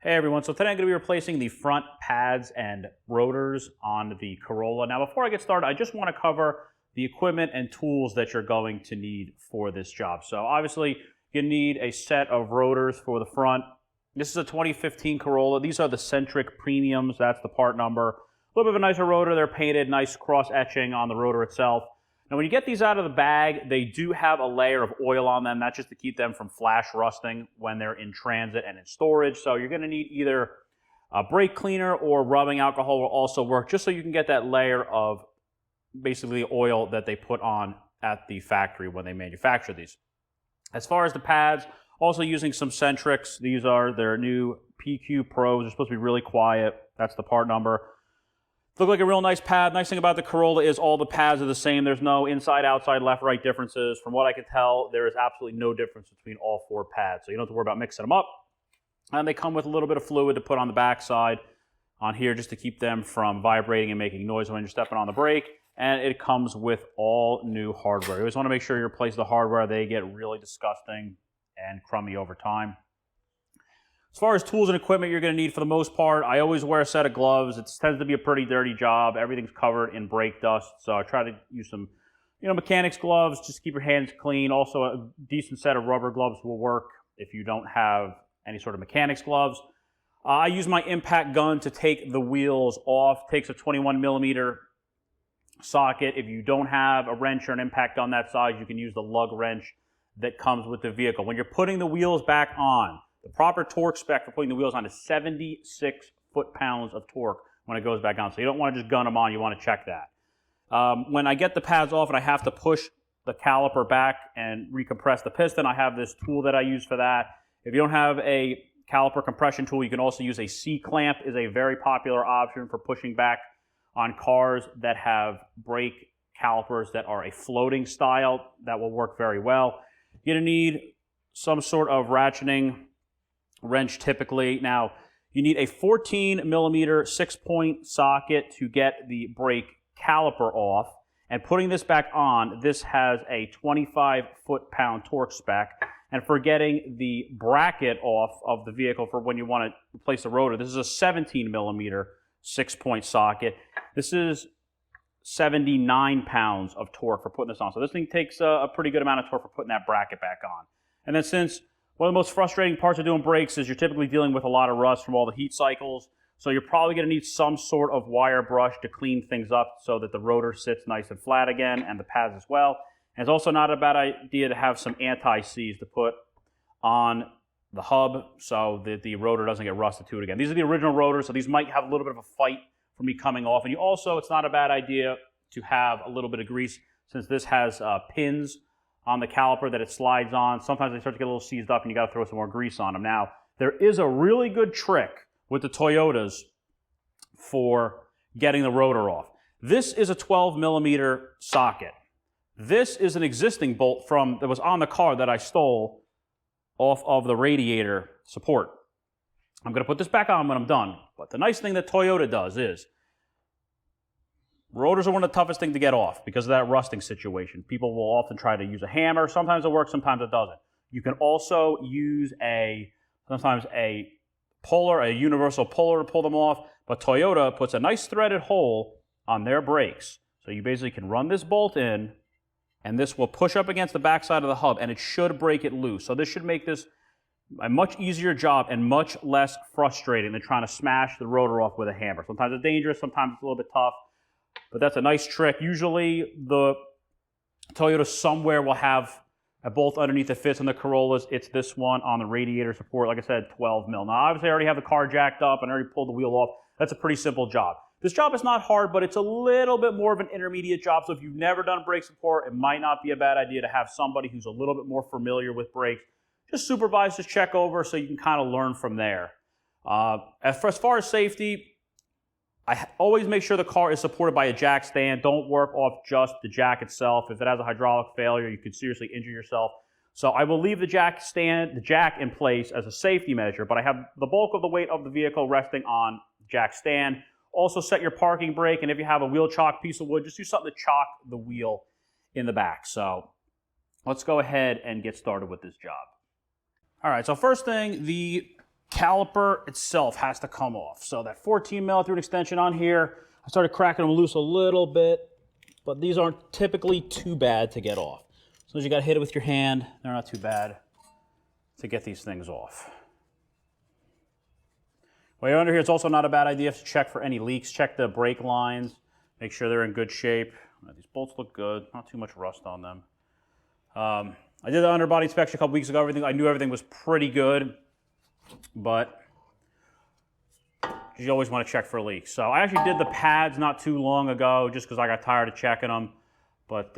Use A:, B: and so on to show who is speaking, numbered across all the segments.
A: Hey everyone, so today I'm going to be replacing the front pads and rotors on the Corolla. Now before I get started, I just want to cover the equipment and tools that you're going to need for this job. So obviously you need a set of rotors for the front. This is a 2015 Corolla. These are the CENTRIC Premiums, that's the part number. A little bit of a nicer rotor, they're painted, nice cross etching on the rotor itself. Now when you get these out of the bag, they do have a layer of oil on them. That's just to keep them from flash rusting when they're in transit and in storage. So you're going to need either a brake cleaner or rubbing alcohol will also work, just so you can get that layer of basically oil that they put on at the factory when they manufacture these. As far as the pads, also using some Centrics. These are their new PQ Pros. They're supposed to be really quiet. That's the part number. Look like a real nice pad. Nice thing about the Corolla is all the pads are the same. There's no inside, outside, left, right differences. From what I can tell, there is absolutely no difference between all four pads. So you don't have to worry about mixing them up. And they come with a little bit of fluid to put on the back side on here just to keep them from vibrating and making noise when you're stepping on the brake. And it comes with all new hardware. You always want to make sure you replace the hardware. They get really disgusting and crummy over time. As far as tools and equipment you're going to need, for the most part, I always wear a set of gloves. It tends to be a pretty dirty job. Everything's covered in brake dust, so I try to use some, mechanics gloves just to keep your hands clean. Also, a decent set of rubber gloves will work if you don't have any sort of mechanics gloves. I use my impact gun to take the wheels off. It takes a 21 millimeter socket. If you don't have a wrench or an impact gun that size, you can use the lug wrench that comes with the vehicle. When you're putting the wheels back on, the proper torque spec for putting the wheels on is 76 foot-pounds of torque when it goes back on. So you don't want to just gun them on, you want to check that. When I get the pads off and I have to push the caliper back and recompress the piston, I have this tool that I use for that. If you don't have a caliper compression tool, you can also use a C-clamp. Is a very popular option for pushing back on cars that have brake calipers that are a floating style. That will work very well. You're going to need some sort of ratcheting wrench typically. Now, you need a 14 millimeter 6-point socket to get the brake caliper off. And putting this back on, this has a 25 foot-pound torque spec. And for getting the bracket off of the vehicle for when you want to replace the rotor, this is a 17 millimeter 6-point socket. This is 79 pounds of torque for putting this on. So this thing takes a pretty good amount of torque for putting that bracket back on. And then since one of the most frustrating parts of doing brakes is you're typically dealing with a lot of rust from all the heat cycles. So you're probably going to need some sort of wire brush to clean things up so that the rotor sits nice and flat again, and the pads as well. And it's also not a bad idea to have some anti-seize to put on the hub so that the rotor doesn't get rusted to it again. These are the original rotors, so these might have a little bit of a fight for me coming off. And it's not a bad idea to have a little bit of grease, since this has pins on the caliper that it slides on. Sometimes they start to get a little seized up and you got to throw some more grease on them. Now, there is a really good trick with the Toyotas for getting the rotor off. This is a 12 millimeter socket. This is an existing bolt that was on the car that I stole off of the radiator support. I'm going to put this back on when I'm done. But the nice thing that Toyota does is, rotors are one of the toughest things to get off because of that rusting situation. People will often try to use a hammer. Sometimes it works, sometimes it doesn't. You can also use sometimes a puller, a universal puller to pull them off, but Toyota puts a nice threaded hole on their brakes. So you basically can run this bolt in, and this will push up against the backside of the hub, and it should break it loose. So this should make this a much easier job and much less frustrating than trying to smash the rotor off with a hammer. Sometimes it's dangerous, sometimes it's a little bit tough. But that's a nice trick. Usually the Toyota somewhere will have a bolt underneath that fits on the Corollas. It's this one on the radiator support. Like I said, 12 mil. Now, obviously, I already have the car jacked up and I already pulled the wheel off. That's a pretty simple job. This job is not hard, but it's a little bit more of an intermediate job. So if you've never done brake support, it might not be a bad idea to have somebody who's a little bit more familiar with brakes. Just supervise, just check over so you can kind of learn from there. As far as safety, I always make sure the car is supported by a jack stand. Don't work off just the jack itself. If it has a hydraulic failure, you could seriously injure yourself. So I will leave the jack in place as a safety measure, but I have the bulk of the weight of the vehicle resting on the jack stand. Also set your parking brake, and if you have a wheel chock piece of wood, just use something to chock the wheel in the back. So let's go ahead and get started with this job. All right, so first thing, the caliper itself has to come off. So that 14 mil through an extension on here, I started cracking them loose a little bit, but these aren't typically too bad to get off. As long as you got to hit it with your hand, they're not too bad to get these things off. While you're under here, it's also not a bad idea to check for any leaks. Check the brake lines, make sure they're in good shape. These bolts look good, not too much rust on them. I did the underbody inspection a couple weeks ago. I knew everything was pretty good, but you always want to check for leaks. So I actually did the pads not too long ago just because I got tired of checking them. But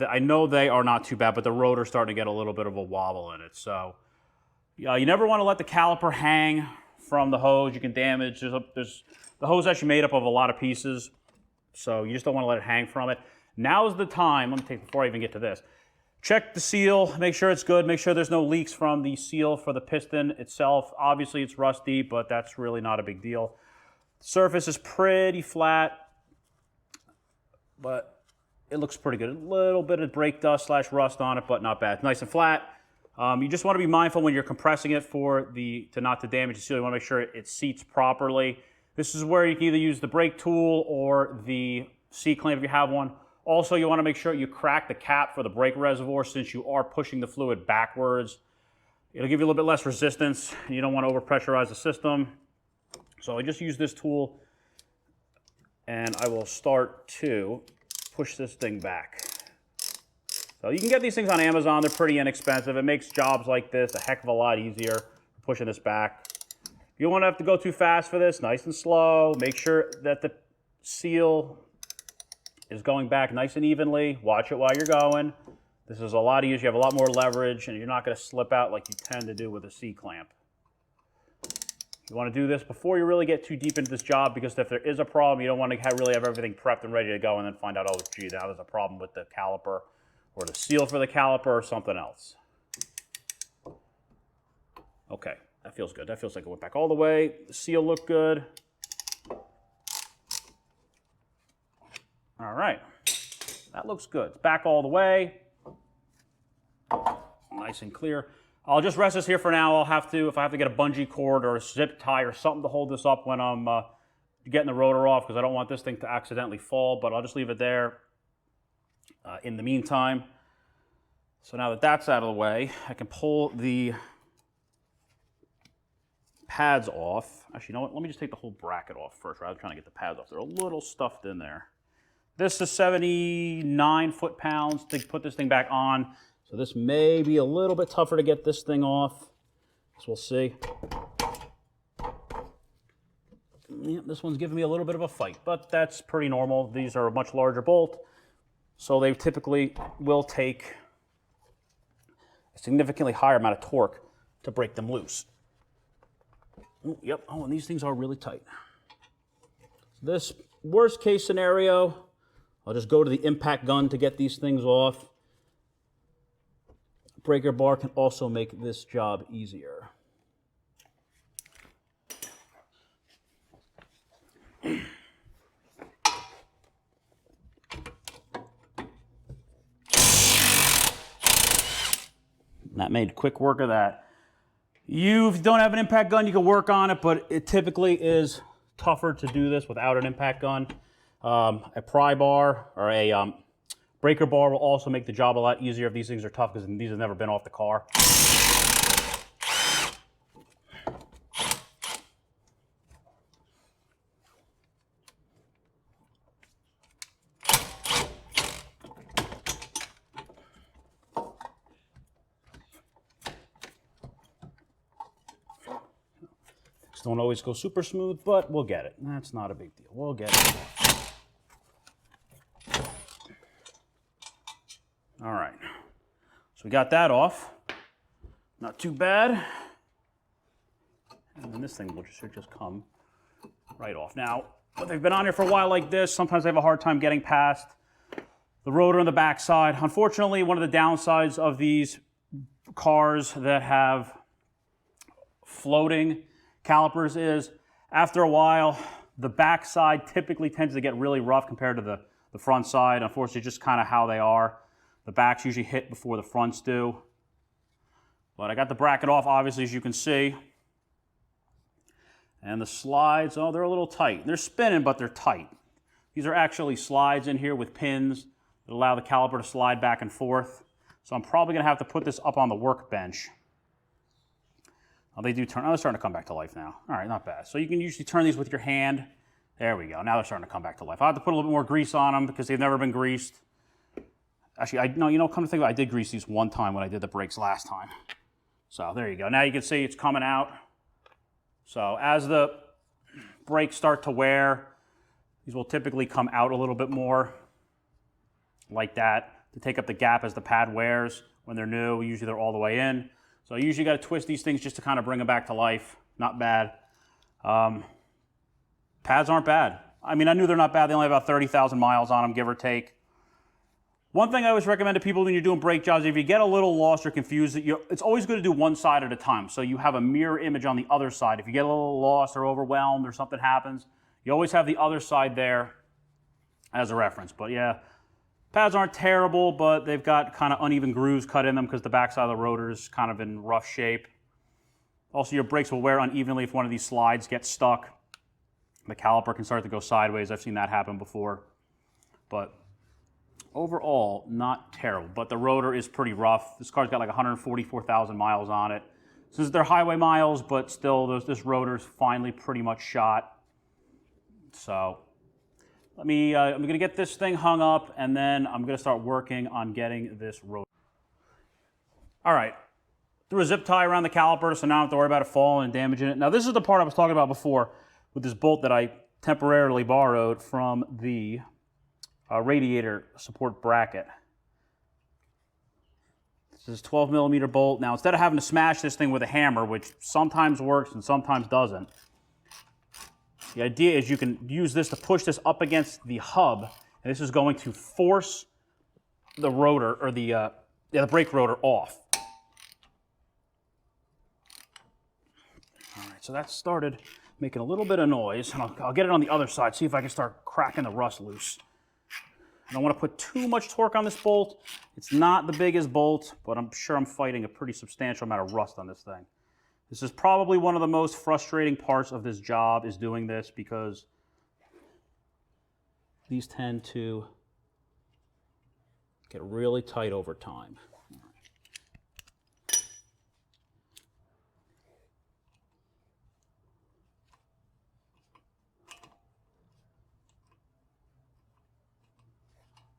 A: I know they are not too bad, but the rotor's starting to get a little bit of a wobble in it. So you never want to let the caliper hang from the hose. You can damage. The hose is actually made up of a lot of pieces, so you just don't want to let it hang from it. Now is the time, let me take, before I even get to this, check the seal, make sure it's good, make sure there's no leaks from the seal for the piston itself. Obviously it's rusty, but that's really not a big deal. The surface is pretty flat, but it looks pretty good. A little bit of brake dust / rust on it, but not bad. It's nice and flat. You just want to be mindful when you're compressing it not to damage the seal. You want to make sure it seats properly. This is where you can either use the brake tool or the C-clamp if you have one. Also, you want to make sure you crack the cap for the brake reservoir since you are pushing the fluid backwards. It'll give you a little bit less resistance. You don't want to overpressurize the system. So I just use this tool and I will start to push this thing back. So you can get these things on Amazon. They're pretty inexpensive. It makes jobs like this a heck of a lot easier, pushing this back. You don't want to have to go too fast for this, nice and slow. Make sure that the seal is going back nice and evenly. Watch it while you're going. This is a lot easier. You have a lot more leverage, and you're not going to slip out like you tend to do with a C-clamp. You want to do this before you really get too deep into this job, because if there is a problem, you don't want to really have everything prepped and ready to go and then find out, oh, gee, now there's a problem with the caliper or the seal for the caliper or something else. Okay, that feels good. That feels like it went back all the way. The seal looked good. All right, that looks good. It's back all the way. Nice and clear. I'll just rest this here for now. If I have to get a bungee cord or a zip tie or something to hold this up when I'm getting the rotor off, because I don't want this thing to accidentally fall, but I'll just leave it there in the meantime. So now that that's out of the way, I can pull the pads off. Actually, you know what? Let me just take the whole bracket off first, rather than trying to get the pads off. They're a little stuffed in there. This is 79 foot-pounds to put this thing back on. So this may be a little bit tougher to get this thing off. So we'll see. Yeah, this one's giving me a little bit of a fight, but that's pretty normal. These are a much larger bolt, so they typically will take a significantly higher amount of torque to break them loose. Ooh, yep, oh, and these things are really tight. This worst case scenario, I'll just go to the impact gun to get these things off. Breaker bar can also make this job easier. That made quick work of that. If you don't have an impact gun, you can work on it, but it typically is tougher to do this without an impact gun. A pry bar or a breaker bar will also make the job a lot easier if these things are tough, because these have never been off the car. Don't always go super smooth, but we'll get it. That's not a big deal. We'll get it. All right. So we got that off. Not too bad. And then this thing should just come right off. Now, if they've been on here for a while like this, sometimes they have a hard time getting past the rotor on the back side. Unfortunately, one of the downsides of these cars that have floating calipers is, after a while, the back side typically tends to get really rough compared to the front side. Unfortunately, just kind of how they are. The backs usually hit before the fronts do. But I got the bracket off, obviously, as you can see. And the slides, oh, they're a little tight. They're spinning, but they're tight. These are actually slides in here with pins that allow the caliper to slide back and forth. So I'm probably going to have to put this up on the workbench. Oh, they do turn. Oh, they're starting to come back to life now. All right, not bad. So you can usually turn these with your hand. There we go. Now they're starting to come back to life. I have to put a little bit more grease on them because they've never been greased. Actually, come to think of it, I did grease these one time when I did the brakes last time. So there you go. Now you can see it's coming out. So as the brakes start to wear, these will typically come out a little bit more like that to take up the gap as the pad wears. When they're new, usually they're all the way in. So I usually got to twist these things just to kind of bring them back to life. Not bad. Pads aren't bad. I mean, I knew they're not bad. They only have about 30,000 miles on them, give or take. One thing I always recommend to people when you're doing brake jobs, if you get a little lost or confused, it's always good to do one side at a time. So you have a mirror image on the other side. If you get a little lost or overwhelmed or something happens, you always have the other side there as a reference. But yeah, pads aren't terrible, but they've got kind of uneven grooves cut in them because the backside of the rotor is kind of in rough shape. Also, your brakes will wear unevenly if one of these slides gets stuck. The caliper can start to go sideways. I've seen that happen before. But overall, not terrible. But the rotor is pretty rough. This car's got like 144,000 miles on it. Since they're highway miles, but still, this rotor's finally pretty much shot. So I'm going to get this thing hung up, and then I'm going to start working on getting this rotor. All right. Threw a zip tie around the caliper, so now I don't have to worry about it falling and damaging it. Now, this is the part I was talking about before with this bolt that I temporarily borrowed from the radiator support bracket. This is a 12 millimeter bolt. Now, instead of having to smash this thing with a hammer, which sometimes works and sometimes doesn't, the idea is you can use this to push this up against the hub, and this is going to force the rotor, or the brake rotor off. All right, so that started making a little bit of noise, and I'll get it on the other side, see if I can start cracking the rust loose. I don't want to put too much torque on this bolt. It's not the biggest bolt, but I'm sure I'm fighting a pretty substantial amount of rust on this thing. This is probably one of the most frustrating parts of this job, is doing this, because these tend to get really tight over time.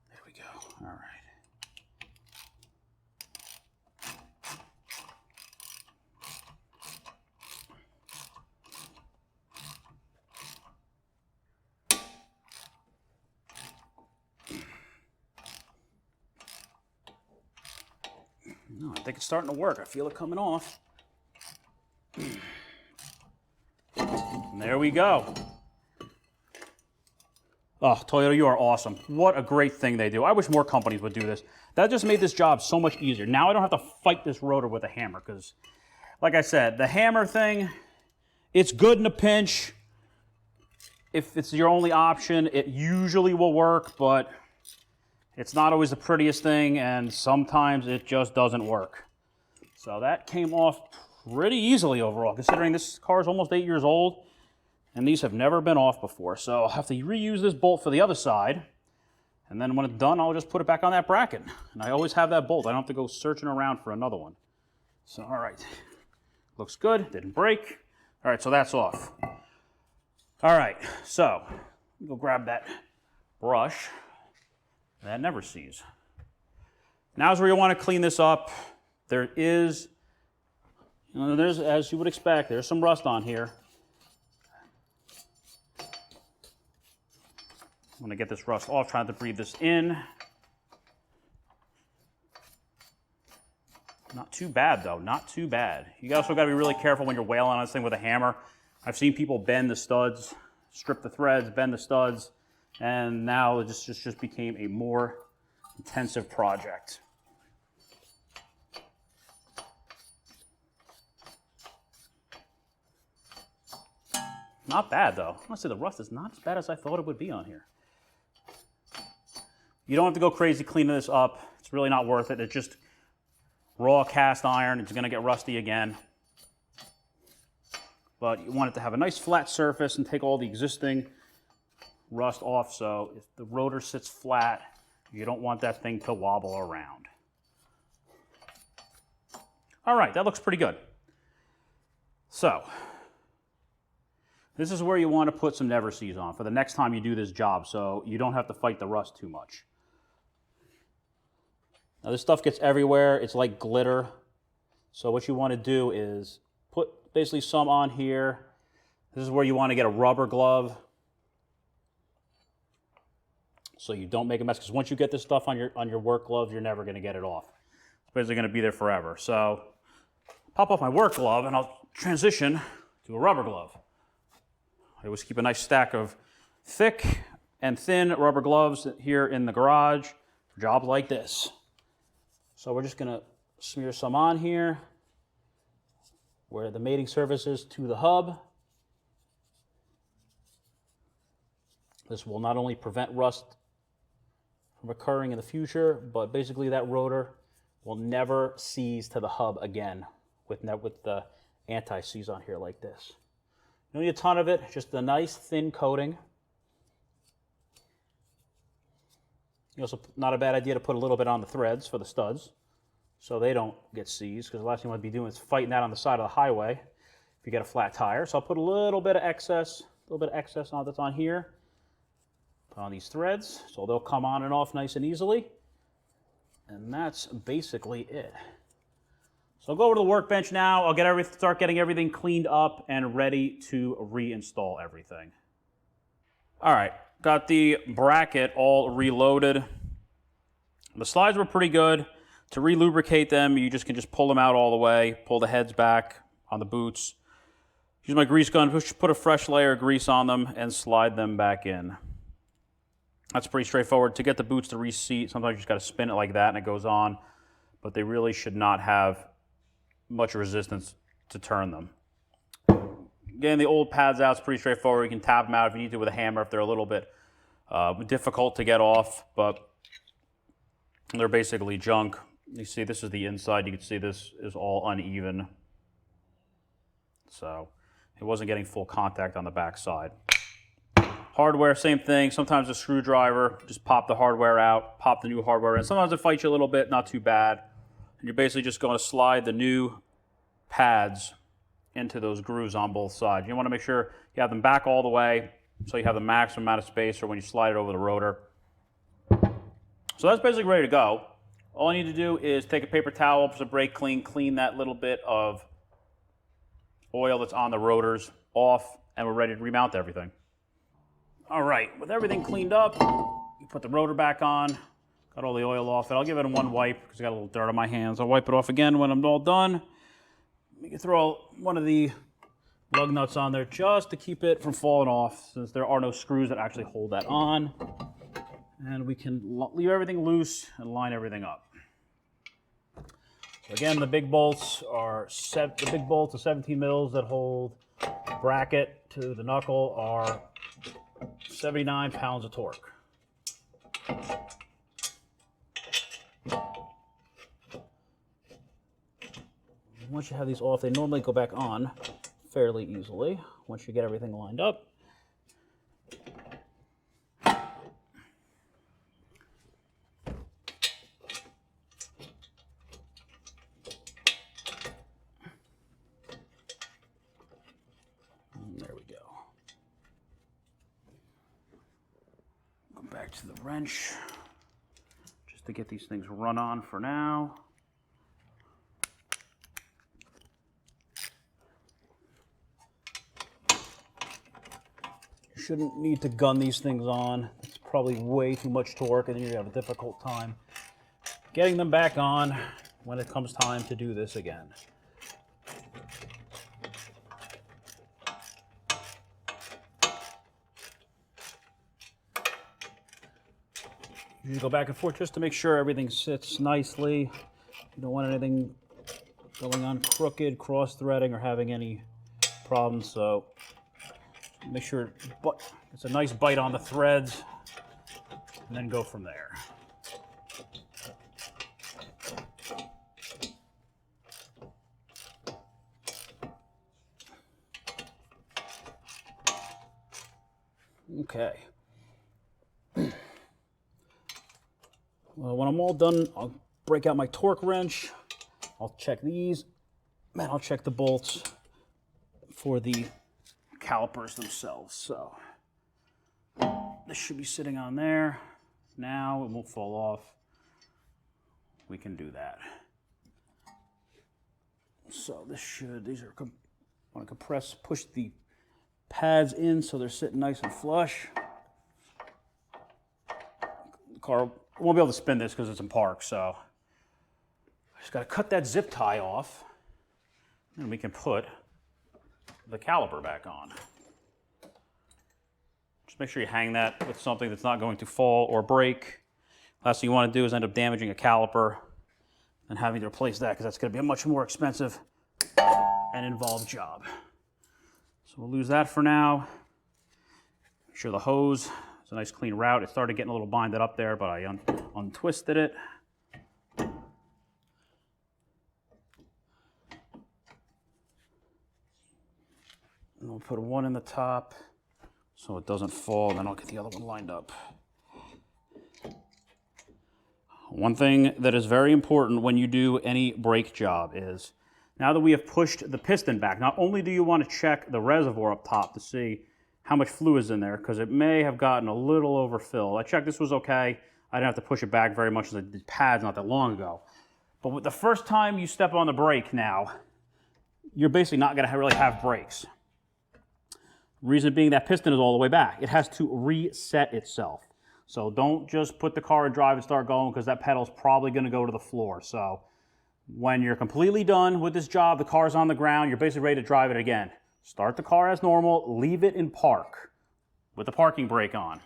A: There we go. All right. No, I think it's starting to work. I feel it coming off. And there we go. Oh, Toyota, you are awesome. What a great thing they do. I wish more companies would do this. That just made this job so much easier. Now I don't have to fight this rotor with a hammer, because, like I said, the hammer thing, it's good in a pinch. If it's your only option, it usually will work, but it's not always the prettiest thing, and sometimes it just doesn't work. So that came off pretty easily overall, considering this car is almost 8 years old, and these have never been off before. So I'll have to reuse this bolt for the other side, and then when it's done, I'll just put it back on that bracket. And I always have that bolt. I don't have to go searching around for another one. So, all right. Looks good. Didn't break. All right, so that's off. All right, so go grab that brush. That never sees. Now's where you want to clean this up. There is, there's, as you would expect, there's some rust on here. I'm going to get this rust off, trying to breathe this in. Not too bad, though. Not too bad. You also got to be really careful when you're wailing on this thing with a hammer. I've seen people bend the studs, strip the threads, bend the studs, and now it just became a more intensive project. Not bad, though. Honestly, the rust is not as bad as I thought it would be on here. You don't have to go crazy cleaning this up. It's really not worth it. It's just raw cast iron. It's going to get rusty again. but you want it to have a nice flat surface and take all the existing rust off. So if the rotor sits flat, you don't want that thing to wobble around. All right, that looks pretty good. So this is where you want to put some never sees on for the next time you do this job, so you don't have to fight the rust too much. Now this stuff gets everywhere. It's like glitter. So what you want to do is put basically some on here. This is where you want to get a rubber glove so you don't make a mess, because once you get this stuff on your work gloves, you're never going to get it off. It's basically going to be there forever. So pop off my work glove and I'll transition to a rubber glove. I always keep a nice stack of thick and thin rubber gloves here in the garage for jobs like this. So we're just going to smear some on here where the mating surface is to the hub. This will not only prevent rust from occurring in the future, but basically that rotor will never seize to the hub again with the anti-seize on here like this. You don't need a ton of it, just a nice thin coating. Also, not a bad idea to put a little bit on the threads for the studs so they don't get seized, because the last thing you want to be doing is fighting that on the side of the highway if you get a flat tire. So I'll put a little bit of excess on that's on here. Put on these threads so they'll come on and off nice and easily. And that's basically it. So I'll go over to the workbench now. I'll start getting everything cleaned up and ready to reinstall everything. All right, got the bracket all reloaded. The slides were pretty good. To re-lubricate them, you can just pull them out all the way, pull the heads back on the boots. Use my grease gun, put a fresh layer of grease on them, and slide them back in. That's pretty straightforward. To get the boots to reseat, sometimes you just got to spin it like that and it goes on, but they really should not have much resistance to turn them. Getting the old pads out is pretty straightforward. You can tap them out if you need to with a hammer if they're a little bit difficult to get off, but they're basically junk. You see, this is the inside. You can see this is all uneven. So it wasn't getting full contact on the back side. Hardware, same thing. Sometimes a screwdriver, just pop the hardware out, pop the new hardware in. Sometimes it fights you a little bit, not too bad. And you're basically just going to slide the new pads into those grooves on both sides. You want to make sure you have them back all the way so you have the maximum amount of space for when you slide it over the rotor. So that's basically ready to go. All I need to do is take a paper towel, put some brake clean that little bit of oil that's on the rotors off, and we're ready to remount everything. All right, with everything cleaned up, you put the rotor back on, got all the oil off it. I'll give it one wipe because I got a little dirt on my hands. I'll wipe it off again when I'm all done. You can throw one of the lug nuts on there just to keep it from falling off, since there are no screws that actually hold that on. And we can leave everything loose and line everything up. So again, the big bolts are the 17 mils that hold the bracket to the knuckle are 79 pounds of torque. Once you have these off, they normally go back on fairly easily once you get everything lined up. There we go. Go back to the wrench just to get these things run on for now. You shouldn't need to gun these things on. It's probably way too much torque, and then you have a difficult time getting them back on when it comes time to do this again. You go back and forth just to make sure everything sits nicely. You don't want anything going on crooked, cross-threading, or having any problems. So make sure it's a nice bite on the threads, and then go from there. Okay. Well, when I'm all done, I'll break out my torque wrench. I'll check these, and I'll check the bolts for the calipers themselves. So this should be sitting on there. Now it won't fall off. We can do that. So this should, these are, I want to compress, push the pads in so they're sitting nice and flush. The car won't be able to spin this because it's in park, so I just got to cut that zip tie off, and we can put the caliper back on. Just make sure you hang that with something that's not going to fall or break. Last thing you want to do is end up damaging a caliper and having to replace that, because that's going to be a much more expensive and involved job. So we'll lose that for now. Make sure the hose is a nice clean route. It started getting a little binded up there, but I untwisted it. And we'll put one in the top so it doesn't fall, then I'll get the other one lined up. One thing that is very important when you do any brake job is, now that we have pushed the piston back, not only do you want to check the reservoir up top to see how much fluid is in there, because it may have gotten a little overfilled. I checked this was okay. I didn't have to push it back very much, as I did pads not that long ago. But with the first time you step on the brake now, you're basically not going to really have brakes. Reason being, that piston is all the way back. It has to reset itself. So don't just put the car in drive and start going, because that pedal is probably going to go to the floor. So when you're completely done with this job, the car's on the ground, you're basically ready to drive it again. Start the car as normal, leave it in park with the parking brake on.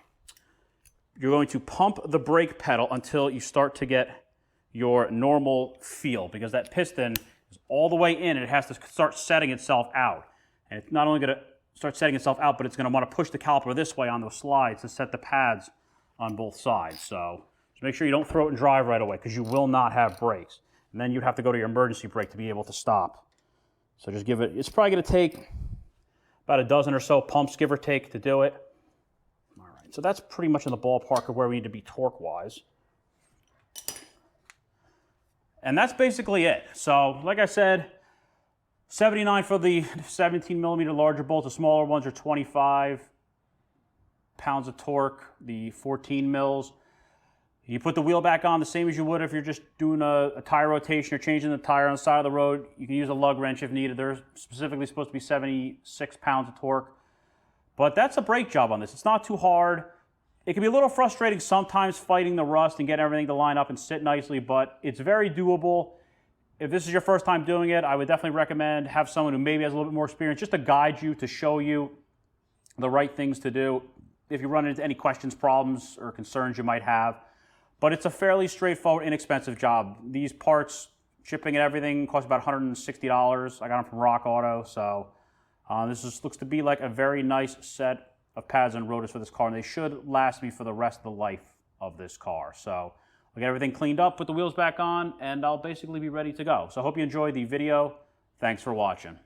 A: You're going to pump the brake pedal until you start to get your normal feel, because that piston is all the way in and it has to start setting itself out. And it's not only going to start setting itself out, but it's going to want to push the caliper this way on those slides to set the pads on both sides. So just make sure you don't throw it in drive right away, because you will not have brakes. And then you'd have to go to your emergency brake to be able to stop. So just give it, it's probably going to take about a dozen or so pumps, give or take, to do it. All right, so that's pretty much in the ballpark of where we need to be torque-wise. And that's basically it. So like I said, 79 for the 17 millimeter larger bolts. The smaller ones are 25 pounds of torque, the 14 mils. You put the wheel back on the same as you would if you're just doing a tire rotation or changing the tire on the side of the road. You can use a lug wrench if needed. They're specifically supposed to be 76 pounds of torque. But that's a brake job on this. It's not too hard. It can be a little frustrating sometimes fighting the rust and getting everything to line up and sit nicely, but it's very doable. If this is your first time doing it, I would definitely recommend have someone who maybe has a little bit more experience just to guide you, to show you the right things to do if you run into any questions, problems, or concerns you might have. But it's a fairly straightforward, inexpensive job. These parts, shipping and everything, cost about $160. I got them from Rock Auto, so this just looks to be like a very nice set of pads and rotors for this car, and they should last me for the rest of the life of this car. So I'll get everything cleaned up, put the wheels back on, and I'll basically be ready to go. So I hope you enjoyed the video. Thanks for watching.